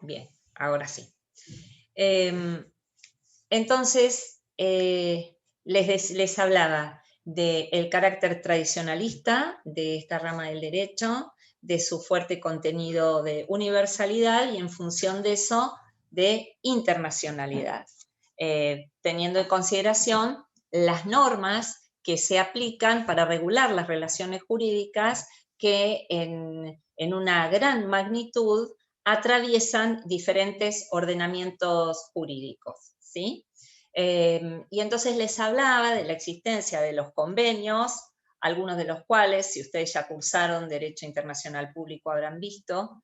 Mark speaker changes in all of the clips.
Speaker 1: Bien, ahora sí. Entonces, les hablaba del carácter tradicionalista de esta rama del derecho, de su fuerte contenido de universalidad y en función de eso, de internacionalidad, teniendo en consideración las normas que se aplican para regular las relaciones jurídicas que en una gran magnitud atraviesan diferentes ordenamientos jurídicos, ¿sí? Y entonces les hablaba de la existencia de los convenios, algunos de los cuales, si ustedes ya cursaron Derecho Internacional Público, habrán visto,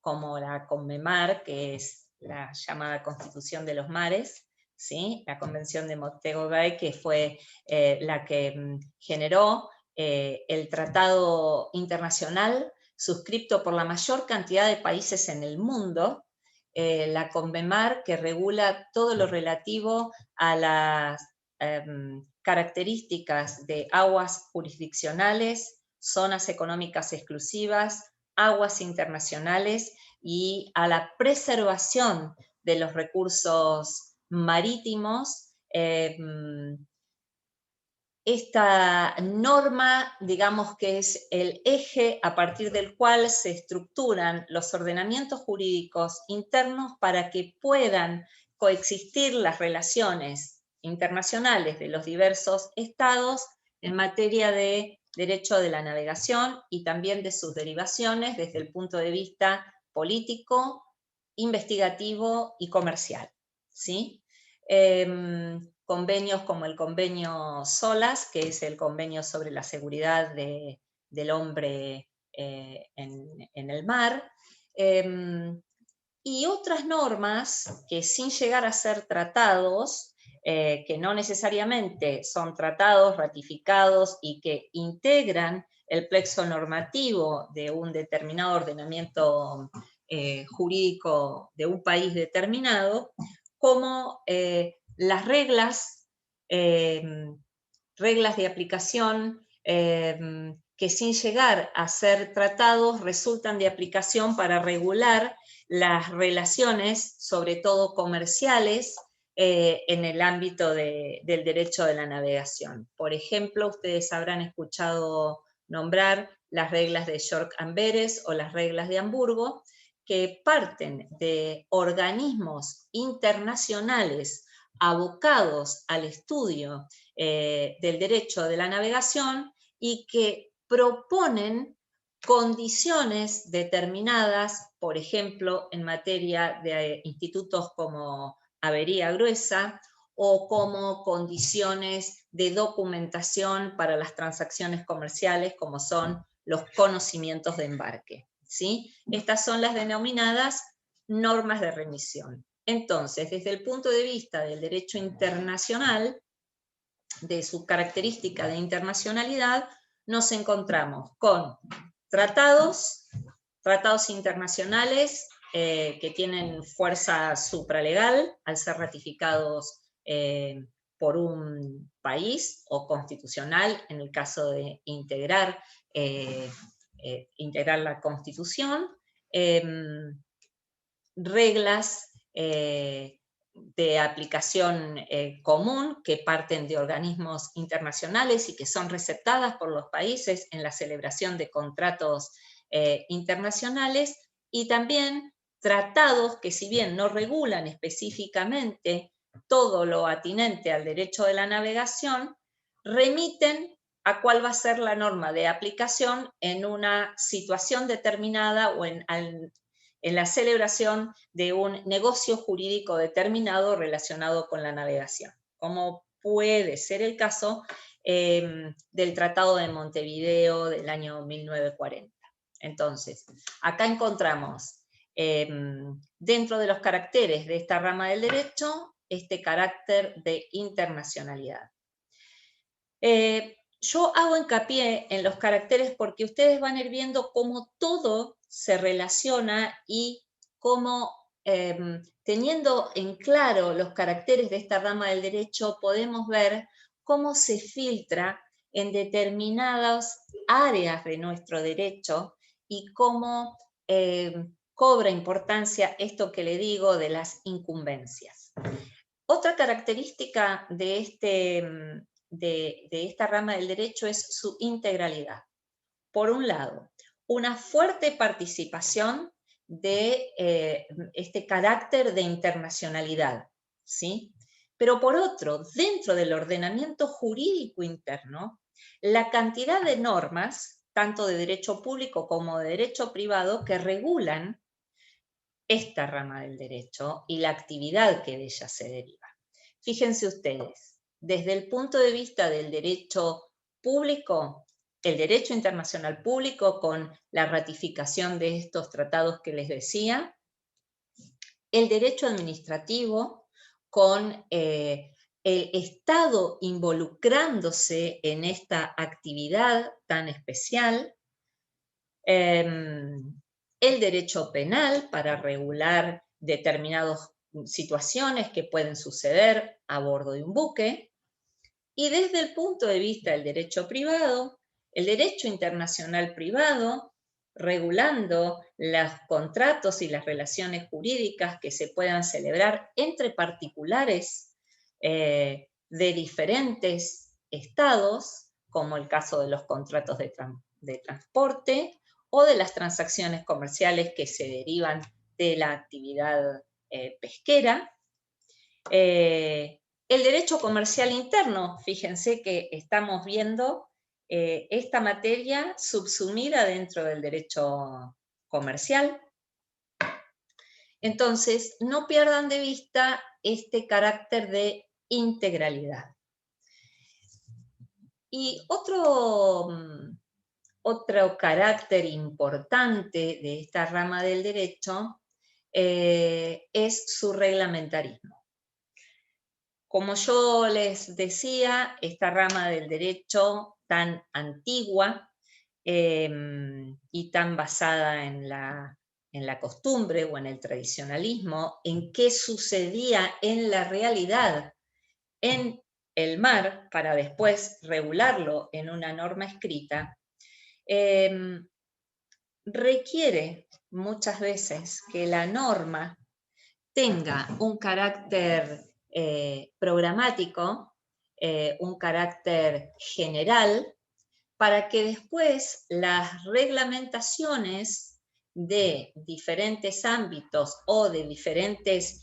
Speaker 1: como la CONMEMAR, que es la llamada Constitución de los Mares, ¿sí? La Convención de Montego Bay, que fue la que generó el Tratado Internacional suscripto por la mayor cantidad de países en el mundo, la CONMEMAR, que regula todo lo relativo a las características de aguas jurisdiccionales, zonas económicas exclusivas, aguas internacionales y a la preservación de los recursos marítimos. Esta norma, digamos que es el eje a partir del cual se estructuran los ordenamientos jurídicos internos para que puedan coexistir las relaciones internacionales de los diversos estados en materia de derecho de la navegación y también de sus derivaciones desde el punto de vista político, investigativo y comercial, ¿sí? Convenios como el convenio SOLAS, que es el convenio sobre la seguridad del hombre en el mar, y otras normas que sin llegar a ser tratados, que no necesariamente son tratados, ratificados y que integran el plexo normativo de un determinado ordenamiento jurídico de un país determinado, como las reglas de aplicación que sin llegar a ser tratados resultan de aplicación para regular las relaciones, sobre todo comerciales, en el ámbito del derecho de la navegación. Por ejemplo, ustedes habrán escuchado nombrar las reglas de York-Amberes o las reglas de Hamburgo, que parten de organismos internacionales abocados al estudio del derecho de la navegación y que proponen condiciones determinadas, por ejemplo, en materia de institutos como avería gruesa o como condiciones de documentación para las transacciones comerciales, como son los conocimientos de embarque, ¿sí? Estas son las denominadas normas de remisión. Entonces, desde el punto de vista del derecho internacional, de su característica de internacionalidad, nos encontramos con tratados internacionales que tienen fuerza supralegal al ser ratificados por un país o constitucional en el caso de integrar la Constitución, reglas de aplicación común que parten de organismos internacionales y que son receptadas por los países en la celebración de contratos internacionales, y también tratados que, si bien no regulan específicamente todo lo atinente al derecho de la navegación, remiten a cuál va a ser la norma de aplicación en una situación determinada o en la celebración de un negocio jurídico determinado relacionado con la navegación, como puede ser el caso del Tratado de Montevideo del año 1940. Entonces, acá encontramos dentro de los caracteres de esta rama del derecho este carácter de internacionalidad. Yo hago hincapié en los caracteres porque ustedes van a ir viendo cómo todo se relaciona y cómo, teniendo en claro los caracteres de esta rama del derecho, podemos ver cómo se filtra en determinadas áreas de nuestro derecho y cómo cobra importancia esto que le digo de las incumbencias. Otra característica de esta rama del derecho es su integralidad. Por un lado, una fuerte participación de este carácter de internacionalidad, ¿sí? Pero por otro, dentro del ordenamiento jurídico interno, la cantidad de normas, tanto de derecho público como de derecho privado, que regulan esta rama del derecho y la actividad que de ella se deriva. Fíjense ustedes, desde el punto de vista del derecho público, el derecho internacional público con la ratificación de estos tratados que les decía, el derecho administrativo con el Estado involucrándose en esta actividad tan especial, el derecho penal para regular determinadas situaciones que pueden suceder a bordo de un buque, y desde el punto de vista del derecho privado, el derecho internacional privado, regulando los contratos y las relaciones jurídicas que se puedan celebrar entre particulares de diferentes estados, como el caso de los contratos de transporte o de las transacciones comerciales que se derivan de la actividad pesquera. El derecho comercial interno, fíjense que estamos viendo esta materia subsumida dentro del derecho comercial. Entonces, no pierdan de vista este carácter de integralidad. Y otro carácter importante de esta rama del derecho es su reglamentarismo. Como yo les decía, esta rama del derecho tan antigua y tan basada en la costumbre o en el tradicionalismo, en qué sucedía en la realidad en el mar para después regularlo en una norma escrita, requiere muchas veces que la norma tenga un carácter programático, un carácter general, para que después las reglamentaciones de diferentes ámbitos o de diferentes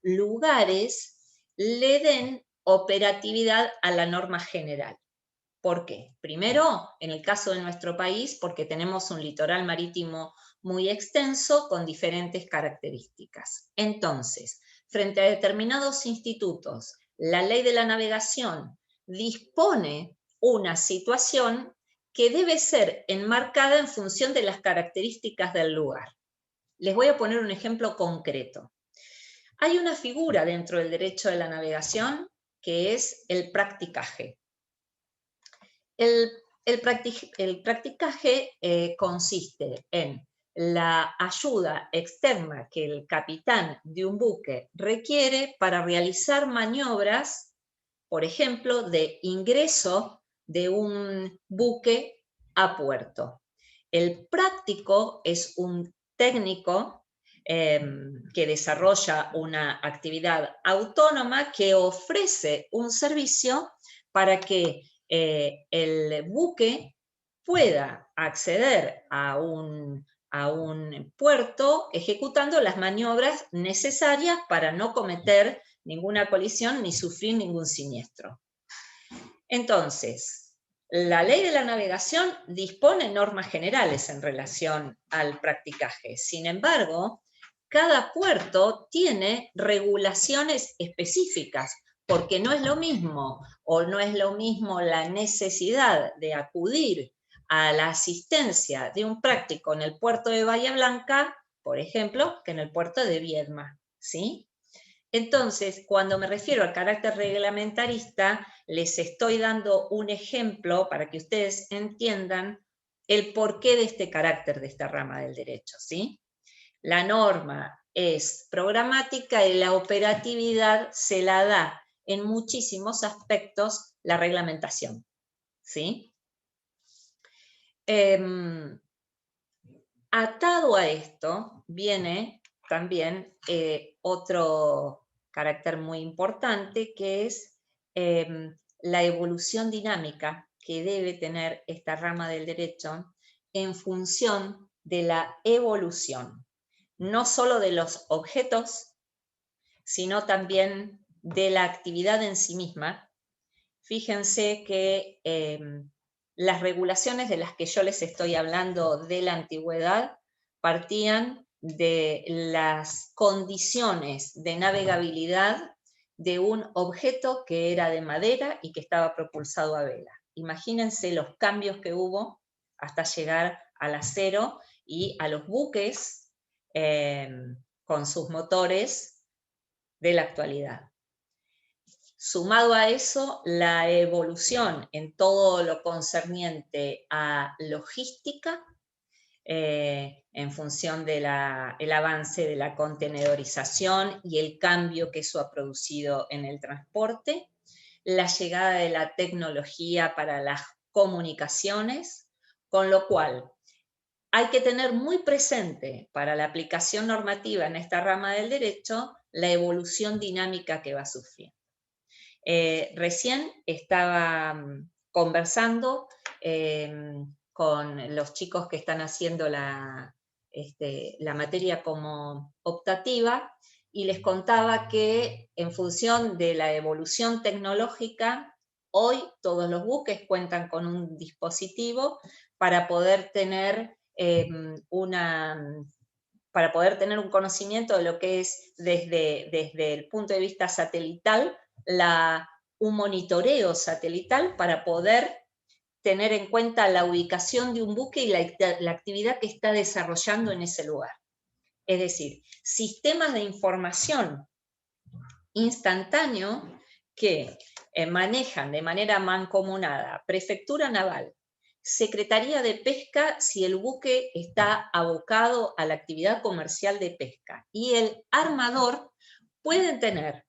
Speaker 1: lugares le den operatividad a la norma general. ¿Por qué? Primero, en el caso de nuestro país, porque tenemos un litoral marítimo muy extenso con diferentes características. Entonces, frente a determinados institutos, la ley de la navegación dispone una situación que debe ser enmarcada en función de las características del lugar. Les voy a poner un ejemplo concreto. Hay una figura dentro del derecho de la navegación que es el practicaje. El practicaje consiste en la ayuda externa que el capitán de un buque requiere para realizar maniobras, por ejemplo, de ingreso de un buque a puerto. El práctico es un técnico que desarrolla una actividad autónoma que ofrece un servicio para que el buque pueda acceder a un puerto ejecutando las maniobras necesarias para no cometer ninguna colisión ni sufrir ningún siniestro. Entonces, la ley de la navegación dispone normas generales en relación al practicaje. Sin embargo, cada puerto tiene regulaciones específicas, porque no es lo mismo la necesidad de acudir a la asistencia de un práctico en el puerto de Bahía Blanca, por ejemplo, que en el puerto de Viedma, ¿sí? Entonces, cuando me refiero al carácter reglamentarista, les estoy dando un ejemplo para que ustedes entiendan el porqué de este carácter de esta rama del derecho, ¿sí? La norma es programática y la operatividad se la da en muchísimos aspectos la reglamentación, ¿sí? Atado a esto viene también otro carácter muy importante, que es la evolución dinámica que debe tener esta rama del derecho en función de la evolución, no solo de los objetos, sino también de la actividad en sí misma. Fíjense que las regulaciones de las que yo les estoy hablando de la antigüedad partían de las condiciones de navegabilidad de un objeto que era de madera y que estaba propulsado a vela. Imagínense los cambios que hubo hasta llegar al acero y a los buques con sus motores de la actualidad. Sumado a eso, la evolución en todo lo concerniente a logística, en función del avance de la contenedorización y el cambio que eso ha producido en el transporte, la llegada de la tecnología para las comunicaciones, con lo cual hay que tener muy presente para la aplicación normativa en esta rama del derecho la evolución dinámica que va sufriendo. Recién estaba conversando con los chicos que están haciendo la materia como optativa y les contaba que en función de la evolución tecnológica, hoy todos los buques cuentan con un dispositivo para poder tener para poder tener un conocimiento de lo que es desde el punto de vista satelital, un monitoreo satelital para poder tener en cuenta la ubicación de un buque y la actividad que está desarrollando en ese lugar. Es decir, sistemas de información instantáneo que manejan de manera mancomunada Prefectura Naval, Secretaría de Pesca si el buque está abocado a la actividad comercial de pesca, y el armador pueden tener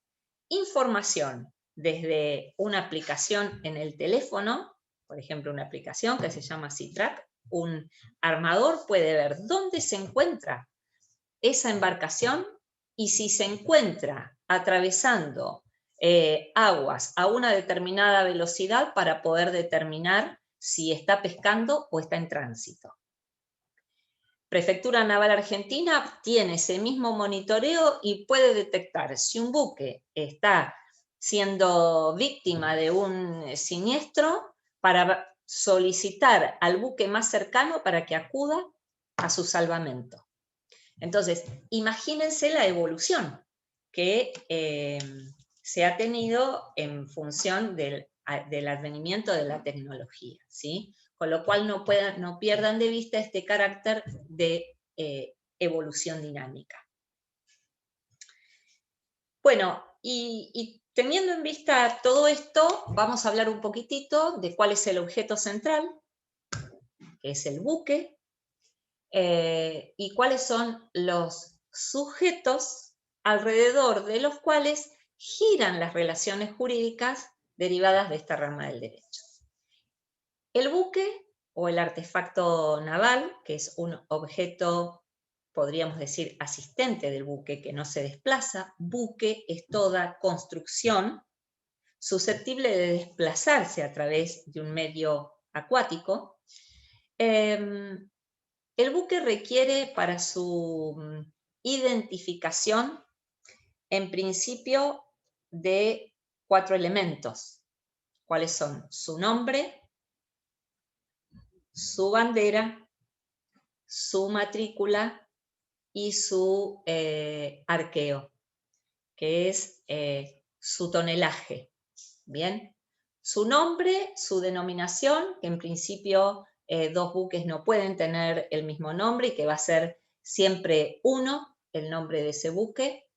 Speaker 1: información desde una aplicación en el teléfono, por ejemplo una aplicación que se llama SeaTrack. Un armador puede ver dónde se encuentra esa embarcación y si se encuentra atravesando aguas a una determinada velocidad para poder determinar si está pescando o está en tránsito. Prefectura Naval Argentina tiene ese mismo monitoreo y puede detectar si un buque está siendo víctima de un siniestro para solicitar al buque más cercano para que acuda a su salvamento. Entonces, imagínense la evolución que se ha tenido en función del advenimiento de la tecnología, ¿sí? Con lo cual no pierdan de vista este carácter de evolución dinámica. Bueno, y teniendo en vista todo esto, vamos a hablar un poquitito de cuál es el objeto central, que es el buque, y cuáles son los sujetos alrededor de los cuales giran las relaciones jurídicas derivadas de esta rama del derecho. El buque o el artefacto naval, que es un objeto, podríamos decir, asistente del buque, que no se desplaza. Buque es toda construcción susceptible de desplazarse a través de un medio acuático. El buque requiere para su identificación, en principio, de 4 elementos. ¿Cuáles son? Su nombre, su bandera, su matrícula y su arqueo, que es su tonelaje. Bien, su nombre, su denominación, que en principio 2 buques no pueden tener el mismo nombre y que va a ser siempre uno, el nombre de ese buque.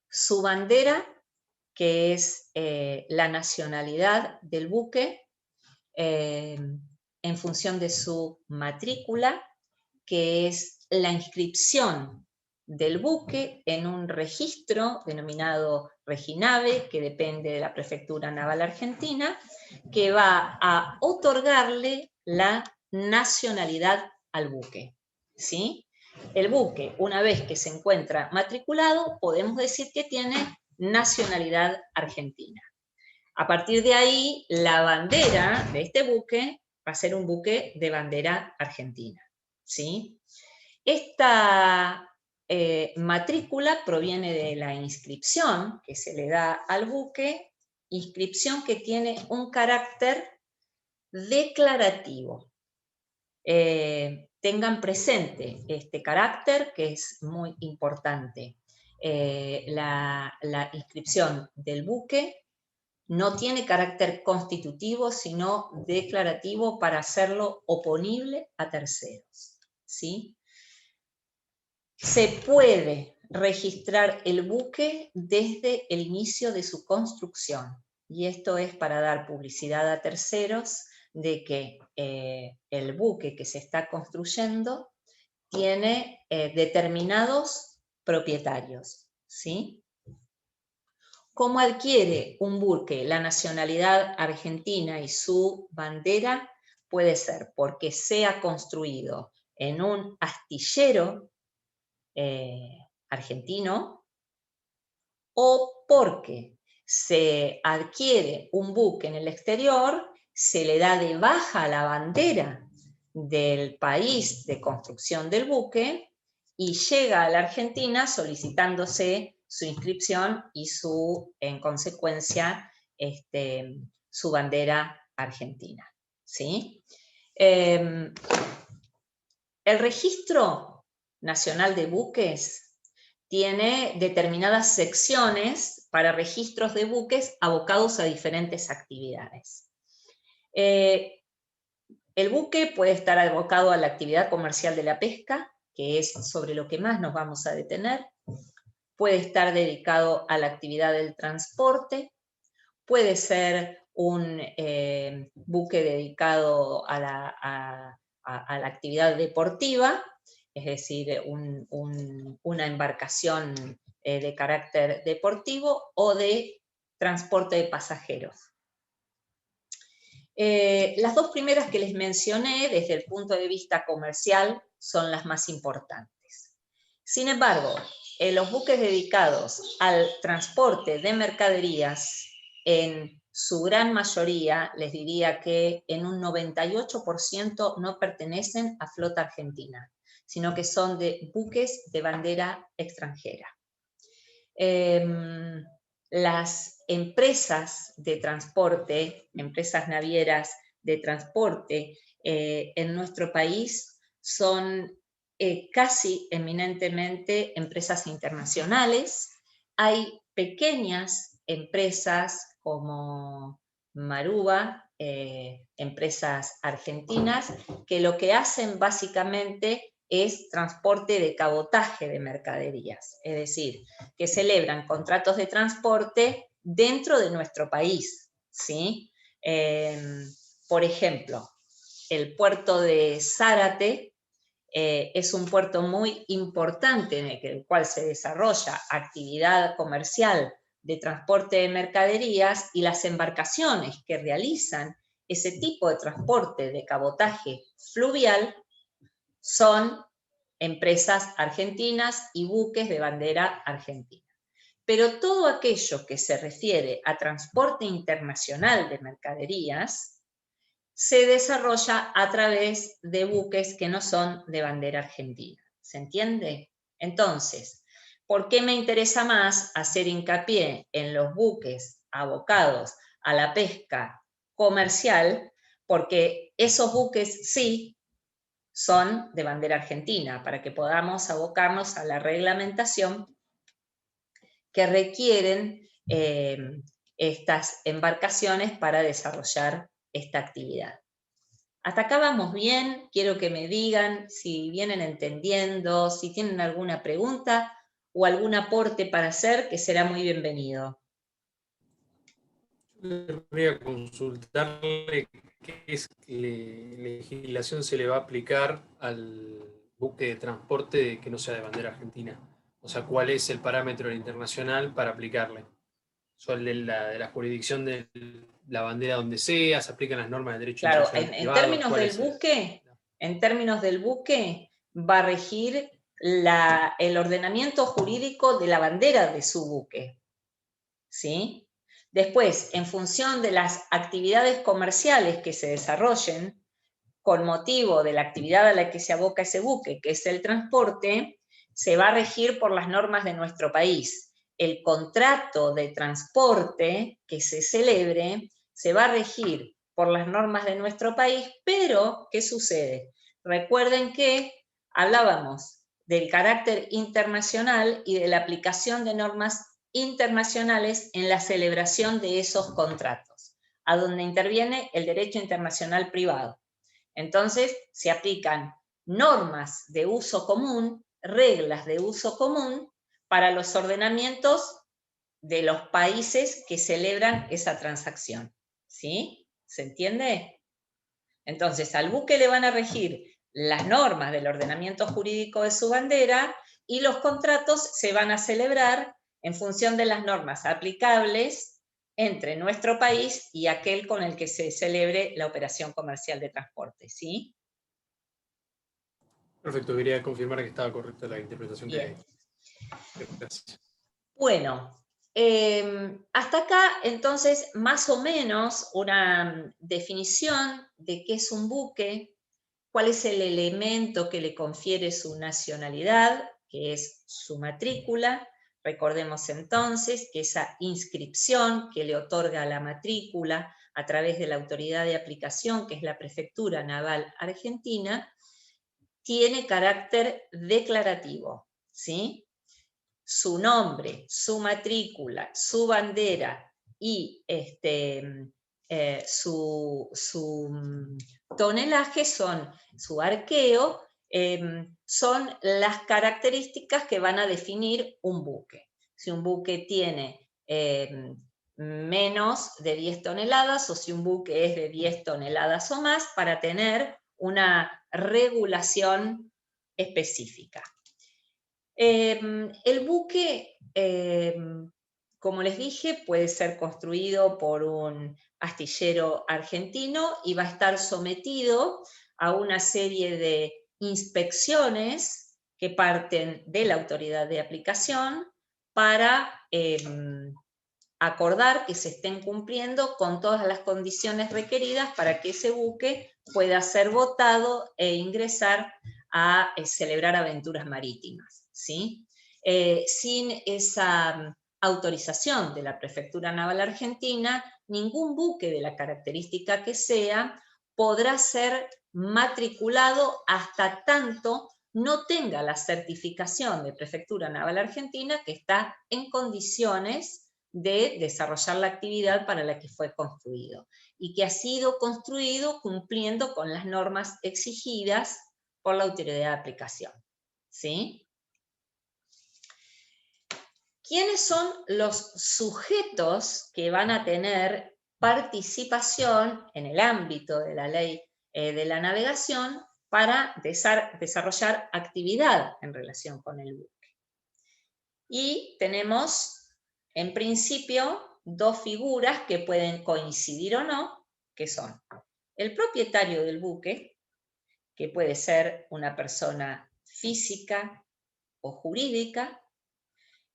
Speaker 1: Su bandera, que es la nacionalidad del buque, en función de su matrícula, que es la inscripción del buque en un registro denominado Reginave, que depende de la Prefectura Naval Argentina, que va a otorgarle la nacionalidad al buque, ¿sí? El buque, una vez que se encuentra matriculado, podemos decir que tiene nacionalidad argentina. A partir de ahí, la bandera de este buque va a ser un buque de bandera argentina, ¿sí? Esta matrícula proviene de la inscripción que se le da al buque, inscripción que tiene un carácter declarativo. Tengan presente este carácter que es muy importante. La inscripción del buque no tiene carácter constitutivo, sino declarativo para hacerlo oponible a terceros, ¿sí? Se puede registrar el buque desde el inicio de su construcción, y esto es para dar publicidad a terceros de que el buque que se está construyendo tiene determinados propietarios, ¿sí? ¿Cómo adquiere un buque la nacionalidad argentina y su bandera? Puede ser porque sea construido en un astillero argentino, o porque se adquiere un buque en el exterior, se le da de baja la bandera del país de construcción del buque y llega a la Argentina solicitándose su inscripción y en consecuencia, su bandera argentina, ¿sí? El Registro Nacional de Buques tiene determinadas secciones para registros de buques abocados a diferentes actividades. El buque puede estar abocado a la actividad comercial de la pesca, que es sobre lo que más nos vamos a detener. Puede estar dedicado a la actividad del transporte. Puede ser un buque dedicado a la actividad deportiva, es decir, una embarcación de carácter deportivo o de transporte de pasajeros. Las dos primeras que les mencioné desde el punto de vista comercial son las más importantes. Sin embargo, los buques dedicados al transporte de mercaderías, en su gran mayoría, les diría que en un 98% no pertenecen a flota argentina, sino que son de buques de bandera extranjera. Las empresas de transporte, empresas navieras de transporte en nuestro país son casi eminentemente empresas internacionales. Hay pequeñas empresas como Maruba, empresas argentinas, que lo que hacen básicamente es transporte de cabotaje de mercaderías, es decir, que celebran contratos de transporte dentro de nuestro país, ¿sí? Por ejemplo, el puerto de Zárate es un puerto muy importante en el cual se desarrolla actividad comercial de transporte de mercaderías, y las embarcaciones que realizan ese tipo de transporte de cabotaje fluvial son empresas argentinas y buques de bandera argentina. Pero todo aquello que se refiere a transporte internacional de mercaderías se desarrolla a través de buques que no son de bandera argentina. ¿Se entiende? Entonces, ¿por qué me interesa más hacer hincapié en los buques abocados a la pesca comercial? Porque esos buques sí son de bandera argentina, para que podamos abocarnos a la reglamentación que requieren estas embarcaciones para desarrollar esta actividad. Hasta acá vamos bien. Quiero que me digan si vienen entendiendo, si tienen alguna pregunta o algún aporte para hacer, que será muy bienvenido.
Speaker 2: Quería consultarle qué legislación se le va a aplicar al buque de transporte que no sea de bandera argentina. O sea, ¿cuál es el parámetro internacional para aplicarle? ¿Son de la jurisdicción de la bandera donde sea? ¿Se aplican las normas de derecho
Speaker 1: Claro,
Speaker 2: internacional
Speaker 1: en
Speaker 2: privado?
Speaker 1: términos
Speaker 2: ¿Cuál
Speaker 1: del
Speaker 2: es
Speaker 1: buque, en términos del buque, va a regir el ordenamiento jurídico de la bandera de su buque, ¿sí? Después, en función de las actividades comerciales que se desarrollen con motivo de la actividad a la que se aboca ese buque, que es el transporte, se va a regir por las normas de nuestro país. El contrato de transporte que se celebre se va a regir por las normas de nuestro país, pero, ¿qué sucede? Recuerden que hablábamos del carácter internacional y de la aplicación de normas internacionales en la celebración de esos contratos, a donde interviene el derecho internacional privado. Entonces, se aplican normas de uso común, reglas de uso común para los ordenamientos de los países que celebran esa transacción. ¿Sí? ¿Se entiende? Entonces, al buque le van a regir las normas del ordenamiento jurídico de su bandera y los contratos se van a celebrar en función de las normas aplicables entre nuestro país y aquel con el que se celebre la operación comercial de transporte, ¿sí?
Speaker 2: Perfecto, quería confirmar que estaba correcta la interpretación que
Speaker 1: Bien.
Speaker 2: hay. Gracias.
Speaker 1: Bueno, hasta acá entonces más o menos una definición de qué es un buque, cuál es el elemento que le confiere su nacionalidad, que es su matrícula. Recordemos entonces que esa inscripción que le otorga la matrícula a través de la autoridad de aplicación, que es la Prefectura Naval Argentina, tiene carácter declarativo, ¿sí? Su nombre, su matrícula, su bandera y su tonelaje su arqueo, son las características que van a definir un buque. Si un buque tiene menos de 10 toneladas o si un buque es de 10 toneladas o más, para tener una regulación específica. El buque, como les dije, puede ser construido por un astillero argentino y va a estar sometido a una serie de inspecciones que parten de la autoridad de aplicación para acordar que se estén cumpliendo con todas las condiciones requeridas para que ese buque pueda ser votado e ingresar a celebrar aventuras marítimas, ¿sí? Sin esa autorización de la Prefectura Naval Argentina, ningún buque de la característica que sea podrá ser matriculado hasta tanto no tenga la certificación de Prefectura Naval Argentina que está en condiciones de desarrollar la actividad para la que fue construido y que ha sido construido cumpliendo con las normas exigidas por la autoridad de aplicación, ¿sí? ¿Quiénes son los sujetos que van a tener participación en el ámbito de la ley de la navegación para desarrollar actividad en relación con el buque? Y tenemos, en principio, dos figuras que pueden coincidir o no, que son el propietario del buque, que puede ser una persona física o jurídica,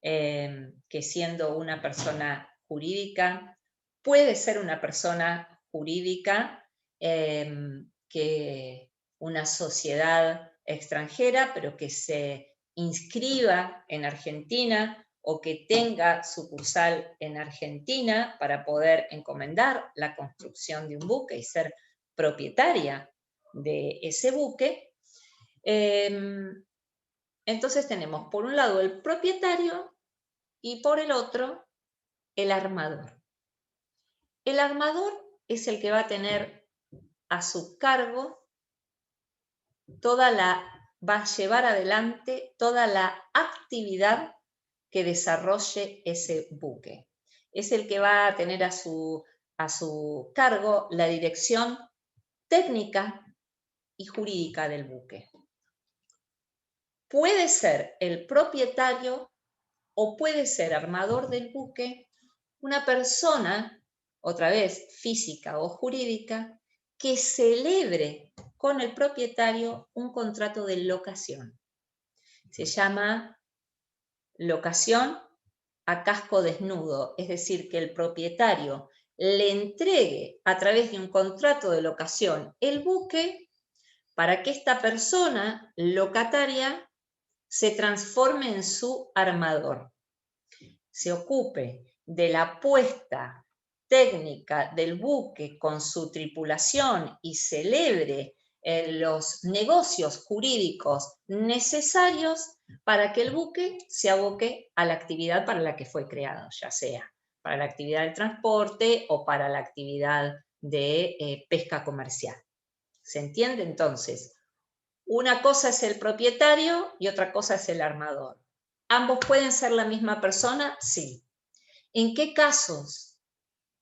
Speaker 1: que siendo una persona jurídica, puede ser una persona jurídica que una sociedad extranjera, pero que se inscriba en Argentina o que tenga sucursal en Argentina para poder encomendar la construcción de un buque y ser propietaria de ese buque. Entonces tenemos por un lado el propietario y por el otro el armador. El armador es el que va a tener a su cargo va a llevar adelante toda la actividad que desarrolle ese buque. Es el que va a tener a su cargo la dirección técnica y jurídica del buque. Puede ser el propietario o puede ser armador del buque una persona, otra vez física o jurídica, que celebre con el propietario un contrato de locación. Se llama locación a casco desnudo, es decir, que el propietario le entregue a través de un contrato de locación el buque para que esta persona locataria se transforme en su armador, se ocupe de la puesta técnica del buque con su tripulación y celebre los negocios jurídicos necesarios para que el buque se aboque a la actividad para la que fue creado, ya sea para la actividad del transporte o para la actividad de pesca comercial. ¿Se entiende entonces? Una cosa es el propietario y otra cosa es el armador. ¿Ambos pueden ser la misma persona? Sí. ¿En qué casos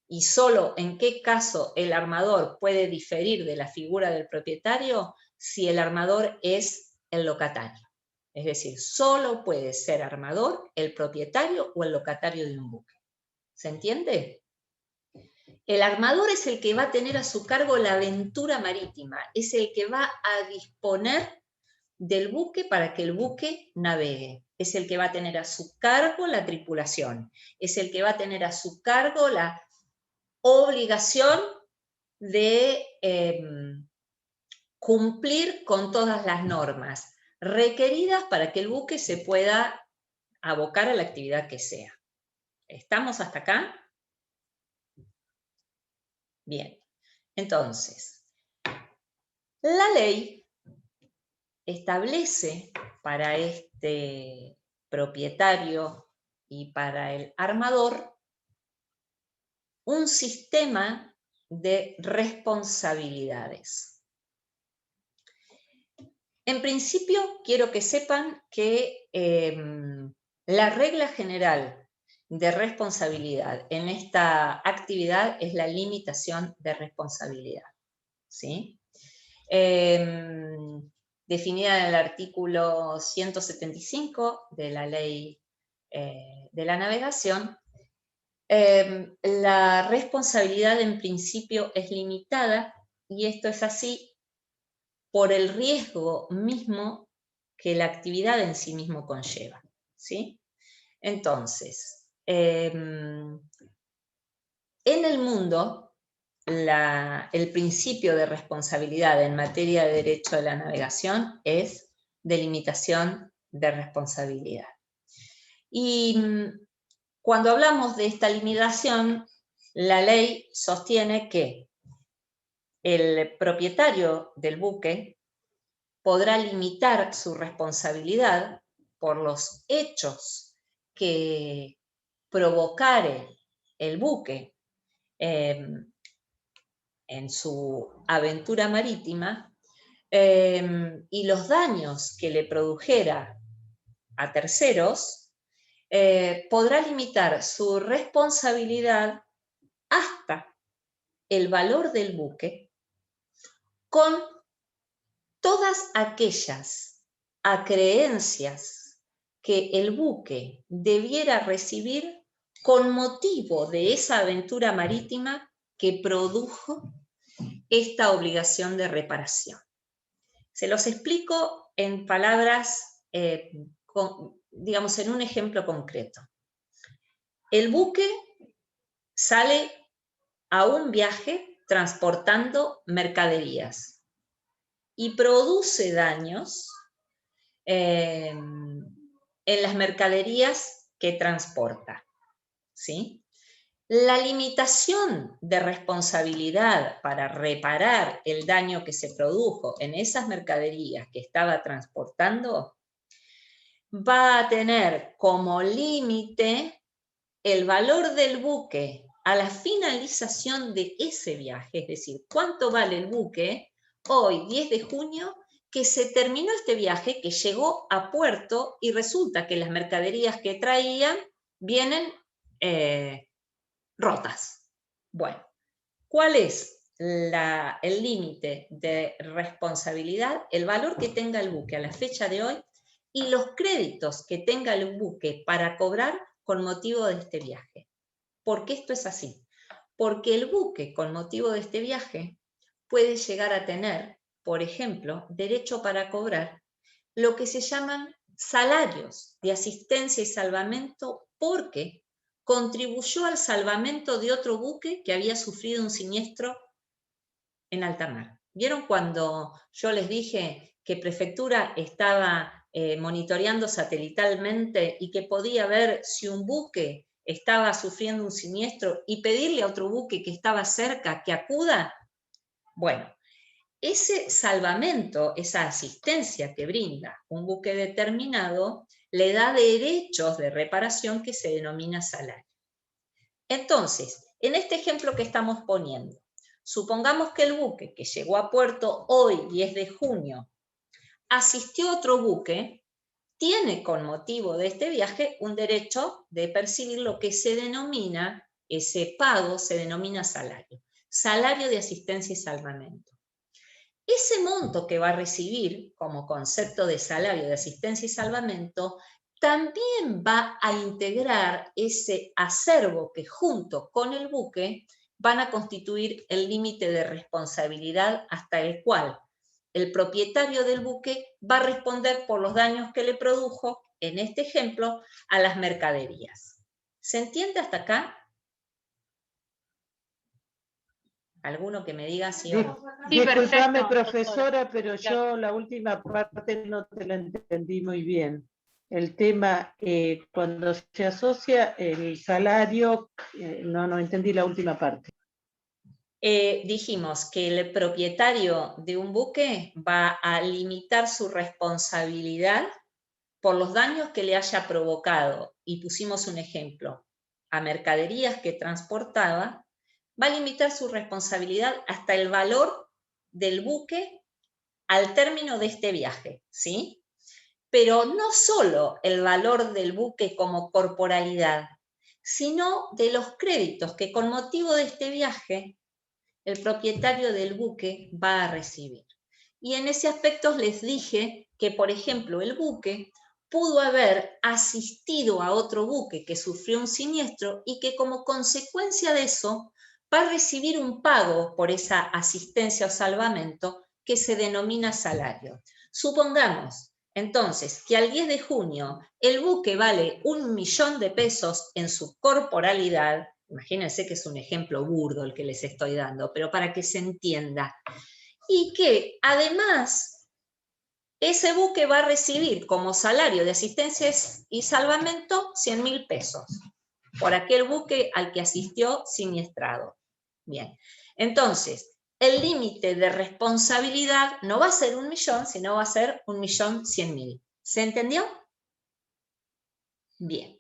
Speaker 1: y solo en qué caso el armador puede diferir de la figura del propietario? Si el armador es el locatario. Es decir, solo puede ser armador el propietario o el locatario de un buque. ¿Se entiende? El armador es el que va a tener a su cargo la aventura marítima, es el que va a disponer del buque para que el buque navegue, es el que va a tener a su cargo la tripulación, es el que va a tener a su cargo la obligación de cumplir con todas las normas requeridas para que el buque se pueda abocar a la actividad que sea. ¿Estamos hasta acá? Bien, entonces, la ley establece para este propietario y para el armador un sistema de responsabilidades. En principio, quiero que sepan que la regla general de responsabilidad en esta actividad es la limitación de responsabilidad, ¿sí? Definida en el artículo 175 de la Ley de la Navegación, la responsabilidad en principio es limitada y esto es así por el riesgo mismo que la actividad en sí mismo conlleva, ¿sí? Entonces, en el mundo, el principio de responsabilidad en materia de derecho de la navegación es delimitación de responsabilidad. Y cuando hablamos de esta limitación, la ley sostiene que el propietario del buque podrá limitar su responsabilidad por los hechos que provocare el buque en su aventura marítima y los daños que le produjera a terceros, podrá limitar su responsabilidad hasta el valor del buque con todas aquellas acreencias que el buque debiera recibir con motivo de esa aventura marítima que produjo esta obligación de reparación. Se los explico en palabras, digamos, en un ejemplo concreto. El buque sale a un viaje transportando mercaderías y produce daños en las mercaderías que transporta, ¿sí? La limitación de responsabilidad para reparar el daño que se produjo en esas mercaderías que estaba transportando va a tener como límite el valor del buque a la finalización de ese viaje, es decir, cuánto vale el buque hoy, 10 de junio, que se terminó este viaje, que llegó a puerto y resulta que las mercaderías que traían vienen rotas. Bueno, ¿cuál es el límite de responsabilidad? El valor que tenga el buque a la fecha de hoy y los créditos que tenga el buque para cobrar con motivo de este viaje. ¿Por qué esto es así? Porque el buque con motivo de este viaje puede llegar a tener por ejemplo, derecho para cobrar lo que se llaman salarios de asistencia y salvamento porque contribuyó al salvamento de otro buque que había sufrido un siniestro en alta mar. ¿Vieron cuando yo les dije que Prefectura estaba monitoreando satelitalmente y que podía ver si un buque estaba sufriendo un siniestro y pedirle a otro buque que estaba cerca que acuda? Bueno, ese salvamento, esa asistencia que brinda un buque determinado, le da derechos de reparación que se denomina salario. Entonces, en este ejemplo que estamos poniendo, supongamos que el buque que llegó a puerto hoy, 10 de junio, asistió a otro buque, tiene con motivo de este viaje un derecho de percibir lo que se denomina, ese pago se denomina salario, salario de asistencia y salvamento. Ese monto que va a recibir como concepto de salario de asistencia y salvamento también va a integrar ese acervo que junto con el buque van a constituir el límite de responsabilidad hasta el cual el propietario del buque va a responder por los daños que le produjo, en este ejemplo, a las mercaderías. ¿Se entiende hasta acá? ¿Alguno que me diga sí o no?
Speaker 3: Sí,
Speaker 4: Disculpame,
Speaker 3: perfecto,
Speaker 4: profesora, pero yo la última parte no te la entendí muy bien. El tema, cuando se asocia el salario, no entendí la última parte.
Speaker 1: Dijimos que el propietario de un buque va a limitar su responsabilidad por los daños que le haya provocado, y pusimos un ejemplo, a mercaderías que transportaba, va a limitar su responsabilidad hasta el valor del buque al término de este viaje, ¿sí? Pero no solo el valor del buque como corporalidad, sino de los créditos que con motivo de este viaje el propietario del buque va a recibir. Y en ese aspecto les dije que, por ejemplo, el buque pudo haber asistido a otro buque que sufrió un siniestro y que como consecuencia de eso va a recibir un pago por esa asistencia o salvamento que se denomina salario. Supongamos entonces que al 10 de junio el buque vale 1.000.000 de pesos en su corporalidad. Imagínense que es un ejemplo burdo el que les estoy dando, pero para que se entienda. Y que además ese buque va a recibir como salario de asistencia y salvamento 100.000 pesos por aquel buque al que asistió siniestrado. Bien, entonces el límite de responsabilidad no va a ser 1.000.000, sino va a ser 1.100.000. ¿Se entendió? Bien.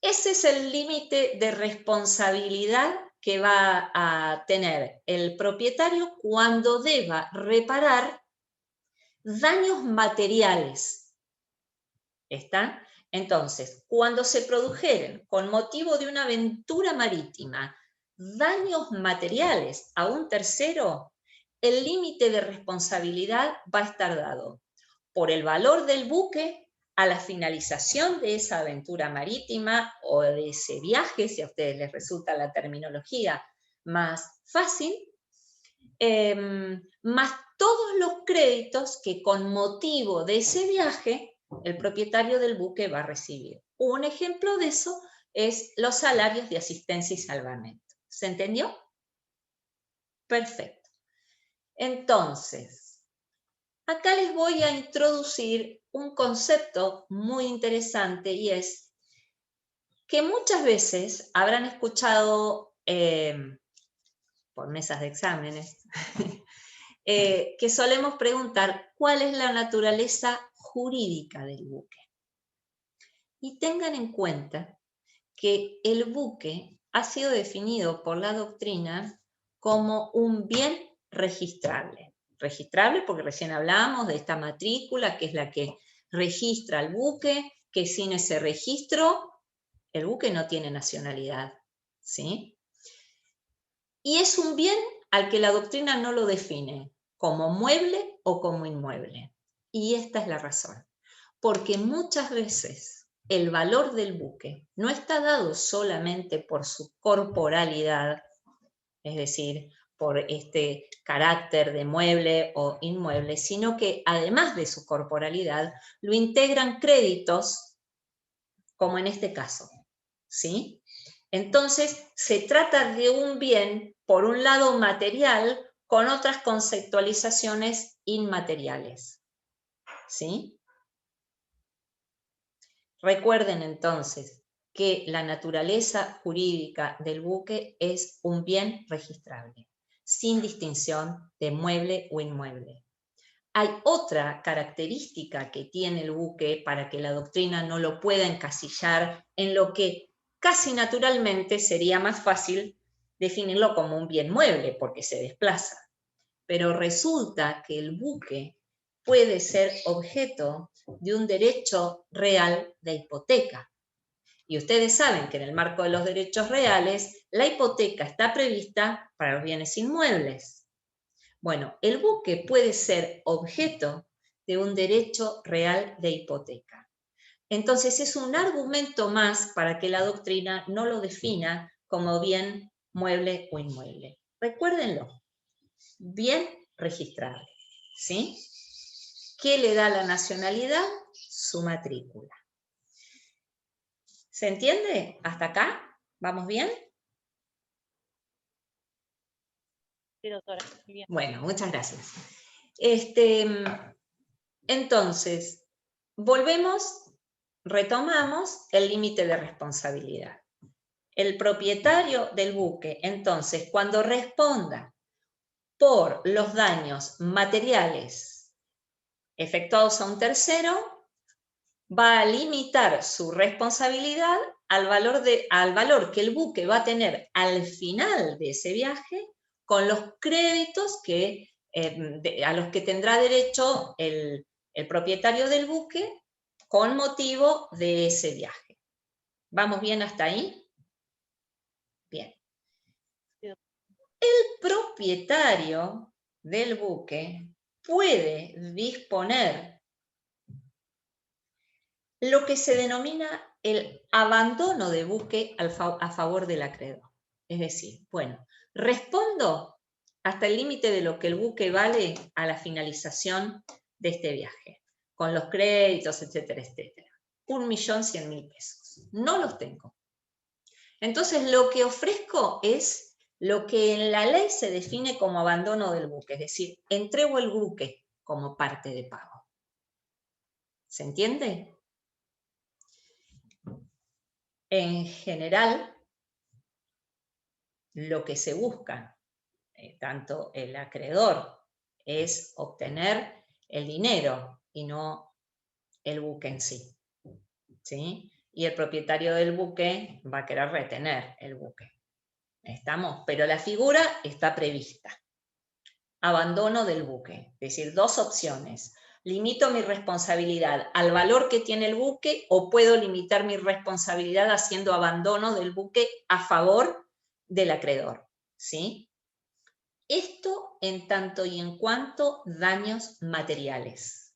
Speaker 1: Ese es el límite de responsabilidad que va a tener el propietario cuando deba reparar daños materiales. ¿Está? Entonces, cuando se produjeren con motivo de una aventura marítima daños materiales a un tercero, el límite de responsabilidad va a estar dado por el valor del buque a la finalización de esa aventura marítima o de ese viaje, si a ustedes les resulta la terminología más fácil, más todos los créditos que con motivo de ese viaje el propietario del buque va a recibir. Un ejemplo de eso es los salarios de asistencia y salvamento. ¿Se entendió? Perfecto. Entonces, acá les voy a introducir un concepto muy interesante y es que muchas veces habrán escuchado por mesas de exámenes que solemos preguntar cuál es la naturaleza jurídica del buque. Y tengan en cuenta que el buque ha sido definido por la doctrina como un bien registrable. Registrable porque recién hablábamos de esta matrícula que es la que registra el buque, que sin ese registro el buque no tiene nacionalidad, ¿sí? Y es un bien al que la doctrina no lo define como mueble o como inmueble. Y esta es la razón. Porque muchas veces el valor del buque no está dado solamente por su corporalidad, es decir, por este carácter de mueble o inmueble, sino que además de su corporalidad, lo integran créditos, como en este caso, ¿sí? Entonces, se trata de un bien, por un lado material, con otras conceptualizaciones inmateriales, ¿sí? Recuerden entonces que la naturaleza jurídica del buque es un bien registrable, sin distinción de mueble o inmueble. Hay otra característica que tiene el buque para que la doctrina no lo pueda encasillar en lo que casi naturalmente sería más fácil definirlo como un bien mueble, porque se desplaza. Pero resulta que el buque puede ser objeto de un derecho real de hipoteca. Y ustedes saben que en el marco de los derechos reales, la hipoteca está prevista para los bienes inmuebles. Bueno, el buque puede ser objeto de un derecho real de hipoteca. Entonces es un argumento más para que la doctrina no lo defina como bien mueble o inmueble. Recuérdenlo, bien registrable, ¿sí? ¿Qué le da la nacionalidad? Su matrícula. ¿Se entiende? ¿Hasta acá? ¿Vamos bien?
Speaker 3: Sí, doctora. Bien.
Speaker 1: Bueno, muchas gracias. Entonces, retomamos el límite de responsabilidad. El propietario del buque, entonces, cuando responda por los daños materiales efectuados a un tercero, va a limitar su responsabilidad al valor que el buque va a tener al final de ese viaje con los créditos a los que tendrá derecho el propietario del buque con motivo de ese viaje. ¿Vamos bien hasta ahí? Bien. El propietario del buque puede disponer lo que se denomina el abandono de buque a favor del acreedor. Es decir, bueno, respondo hasta el límite de lo que el buque vale a la finalización de este viaje, con los créditos, etcétera, etcétera. 1.100.000 pesos. No los tengo. Entonces, lo que ofrezco es lo que en la ley se define como abandono del buque, es decir, entrego el buque como parte de pago. ¿Se entiende? En general, lo que se busca, tanto el acreedor, es obtener el dinero y no el buque en sí, ¿sí? Y el propietario del buque va a querer retener el buque. ¿Estamos? Pero la figura está prevista. Abandono del buque, es decir, dos opciones. ¿Limito mi responsabilidad al valor que tiene el buque o puedo limitar mi responsabilidad haciendo abandono del buque a favor del acreedor? ¿Sí? Esto en tanto y en cuanto daños materiales.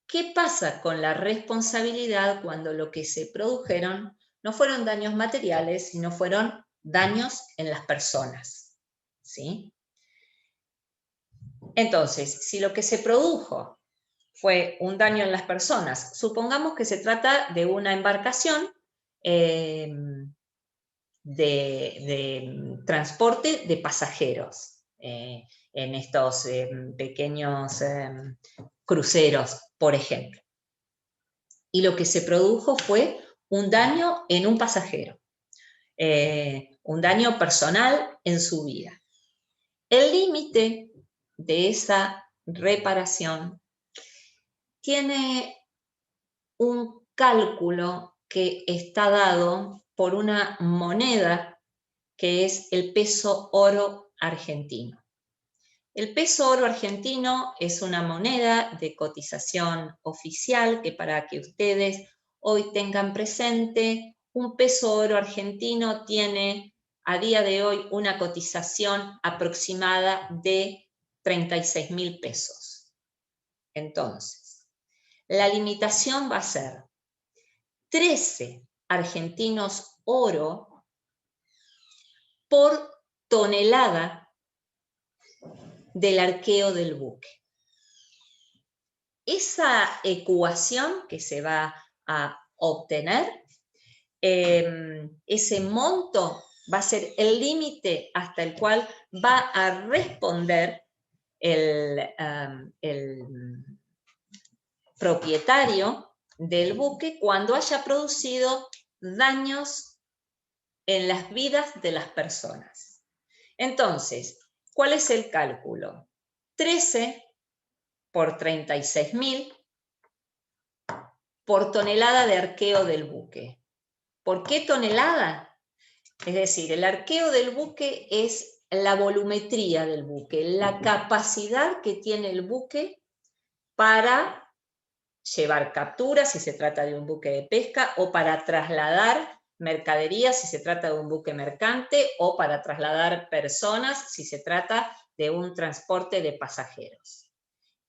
Speaker 1: ¿Qué pasa con la responsabilidad cuando lo que se produjeron no fueron daños materiales, sino fueron daños en las personas? ¿Sí? Entonces, si lo que se produjo fue un daño en las personas, supongamos que se trata de una embarcación de transporte de pasajeros en estos pequeños cruceros, por ejemplo. Y lo que se produjo fue un daño en un pasajero, un daño personal en su vida. El límite de esa reparación tiene un cálculo que está dado por una moneda que es el peso oro argentino. El peso oro argentino es una moneda de cotización oficial que, para que ustedes hoy tengan presente, un peso oro argentino tiene a día de hoy una cotización aproximada de 36.000 pesos. Entonces, la limitación va a ser 13 argentinos oro por tonelada del arqueo del buque. Esa ecuación que se va a obtener, ese monto va a ser el límite hasta el cual va a responder el propietario del buque cuando haya producido daños en las vidas de las personas. Entonces, ¿cuál es el cálculo? 13 por 36.000 por tonelada de arqueo del buque. ¿Por qué tonelada? Es decir, el arqueo del buque es la volumetría del buque, la capacidad que tiene el buque para llevar capturas si se trata de un buque de pesca, o para trasladar mercaderías si se trata de un buque mercante, o para trasladar personas si se trata de un transporte de pasajeros.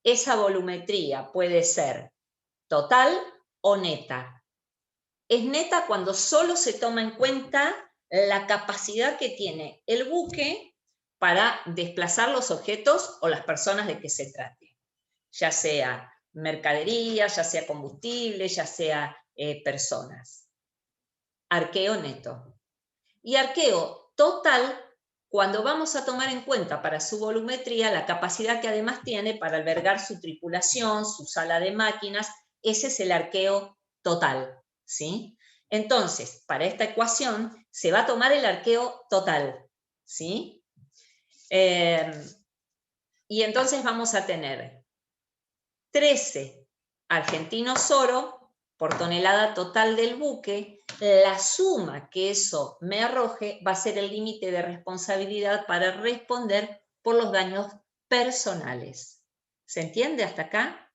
Speaker 1: Esa volumetría puede ser total o neta. Es neta cuando solo se toma en cuenta la capacidad que tiene el buque para desplazar los objetos o las personas de que se trate, ya sea mercadería, ya sea combustible, ya sea personas. Arqueo neto. Y arqueo total cuando vamos a tomar en cuenta para su volumetría la capacidad que además tiene para albergar su tripulación, su sala de máquinas. Ese es el arqueo total, ¿sí? Entonces, para esta ecuación se va a tomar el arqueo total, ¿sí? Y entonces vamos a tener 13 argentinos oro por tonelada total del buque. La suma que eso me arroje va a ser el límite de responsabilidad para responder por los daños personales. ¿Se entiende hasta acá?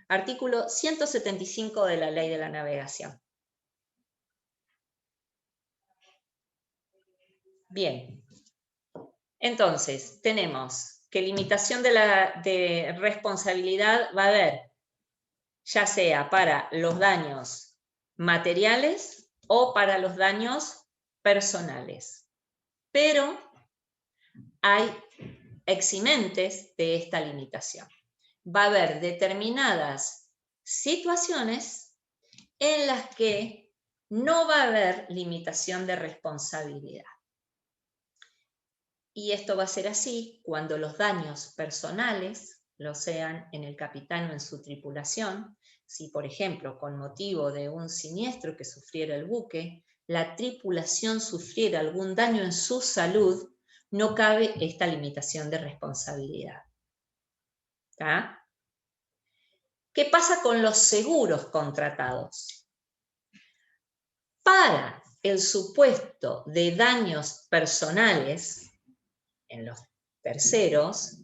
Speaker 1: Artículo 175 de la Ley de la Navegación. Bien. Entonces, tenemos que limitación de responsabilidad va a haber, ya sea para los daños materiales o para los daños personales. Pero hay eximentes de esta limitación. Va a haber determinadas situaciones en las que no va a haber limitación de responsabilidad. Y esto va a ser así cuando los daños personales lo sean en el capitán o en su tripulación. Si, por ejemplo, con motivo de un siniestro que sufriera el buque, la tripulación sufriera algún daño en su salud, no cabe esta limitación de responsabilidad. ¿Está? ¿Qué pasa con los seguros contratados? Para el supuesto de daños personales en los terceros,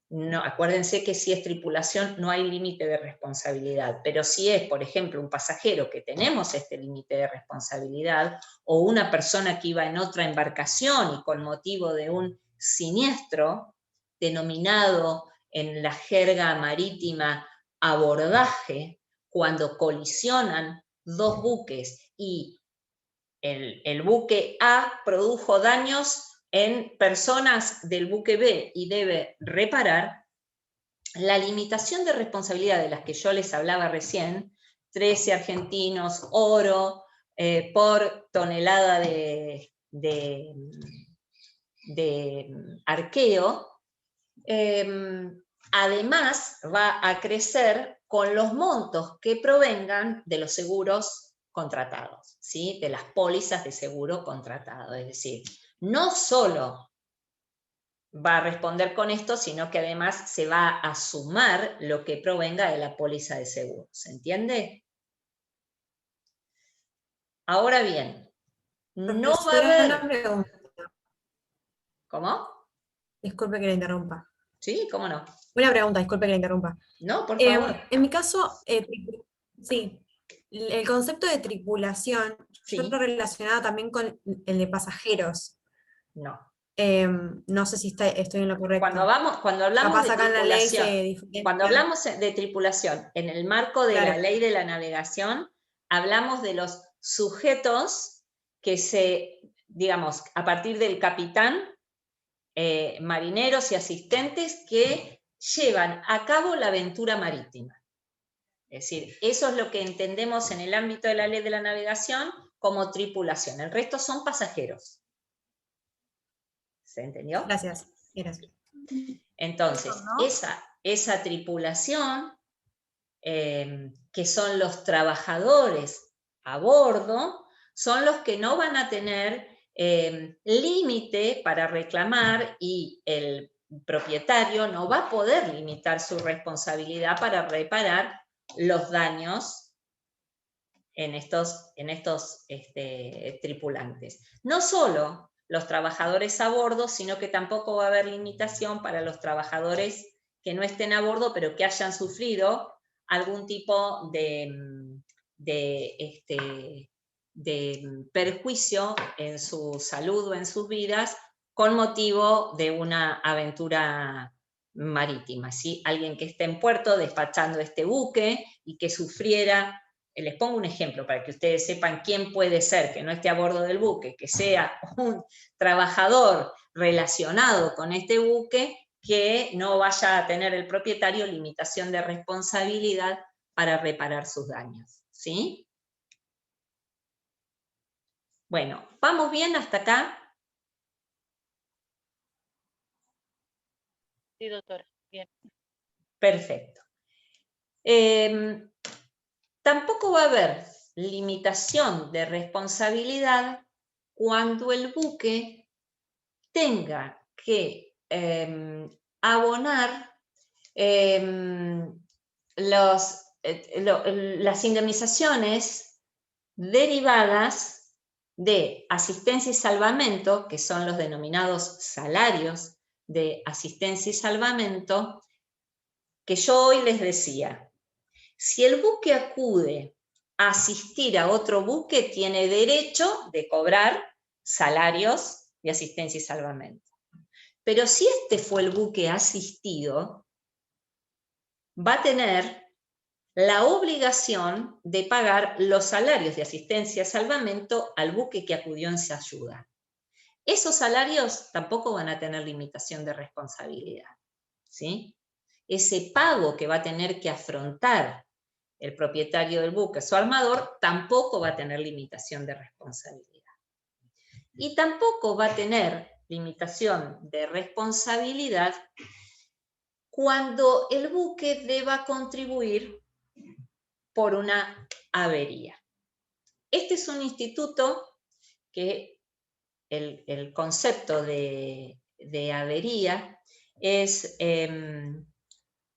Speaker 1: no, acuérdense que si es tripulación no hay límite de responsabilidad, pero si es, por ejemplo, un pasajero que tenemos este límite de responsabilidad, o una persona que iba en otra embarcación y con motivo de un siniestro, denominado en la jerga marítima abordaje, cuando colisionan dos buques y el buque A produjo daños en personas del buque B y debe reparar, la limitación de responsabilidad de las que yo les hablaba recién, 13 argentinos oro por tonelada de arqueo, además va a crecer con los montos que provengan de los seguros contratados, ¿sí? De las pólizas de seguro contratado. Es decir, no solo va a responder con esto, sino que además se va a sumar lo que provenga de la póliza de seguro. ¿Se entiende? Ahora bien, no va a haber...
Speaker 5: Una pregunta.
Speaker 1: ¿Cómo?
Speaker 5: Disculpe que la interrumpa.
Speaker 1: Sí, ¿cómo no?
Speaker 5: Una pregunta, disculpe que la interrumpa.
Speaker 1: No, por favor.
Speaker 5: En mi caso, sí, el concepto de tripulación,
Speaker 1: Sí.
Speaker 5: yo lo relacionaba también con el de pasajeros.
Speaker 1: No.
Speaker 5: No sé si estoy en lo correcto.
Speaker 1: Cuando hablamos
Speaker 5: Capaz
Speaker 1: de
Speaker 5: acá en la ley se
Speaker 1: tripulación,
Speaker 5: diferencia.
Speaker 1: cuando hablamos de tripulación, en el marco de
Speaker 5: Claro.
Speaker 1: la Ley de la Navegación, hablamos de los sujetos que se, digamos, a partir del capitán, marineros y asistentes que llevan a cabo la aventura marítima. Es decir, eso es lo que entendemos en el ámbito de la ley de la navegación como tripulación. El resto son pasajeros. ¿Se entendió?
Speaker 5: Gracias. Gracias.
Speaker 1: Entonces,
Speaker 5: ¿No?
Speaker 1: esa tripulación, que son los trabajadores a bordo, son los que no van a tener límite para reclamar, y el propietario no va a poder limitar su responsabilidad para reparar los daños en estos tripulantes. No solo los trabajadores a bordo, sino que tampoco va a haber limitación para los trabajadores que no estén a bordo, pero que hayan sufrido algún tipo de perjuicio en su salud o en sus vidas con motivo de una aventura marítima, ¿sí? Alguien que esté en puerto despachando este buque y que sufriera. Les pongo un ejemplo para que ustedes sepan quién puede ser que no esté a bordo del buque, que sea un trabajador relacionado con este buque, que no vaya a tener el propietario limitación de responsabilidad para reparar sus daños, ¿sí? Bueno, ¿vamos bien hasta acá?
Speaker 3: Sí, doctora. Bien.
Speaker 1: Perfecto. Tampoco va a haber limitación de responsabilidad cuando el buque tenga que abonar las indemnizaciones derivadas de asistencia y salvamento, que son los denominados salarios de asistencia y salvamento, que yo hoy les decía. Si el buque acude a asistir a otro buque, tiene derecho de cobrar salarios de asistencia y salvamento. Pero si este fue el buque asistido, va a tener la obligación de pagar los salarios de asistencia y salvamento al buque que acudió en su ayuda. Esos salarios tampoco van a tener limitación de responsabilidad, ¿sí? Ese pago que va a tener que afrontar el propietario del buque, su armador, tampoco va a tener limitación de responsabilidad. Y tampoco va a tener limitación de responsabilidad cuando el buque deba contribuir por una avería. Este es un instituto que el concepto de avería es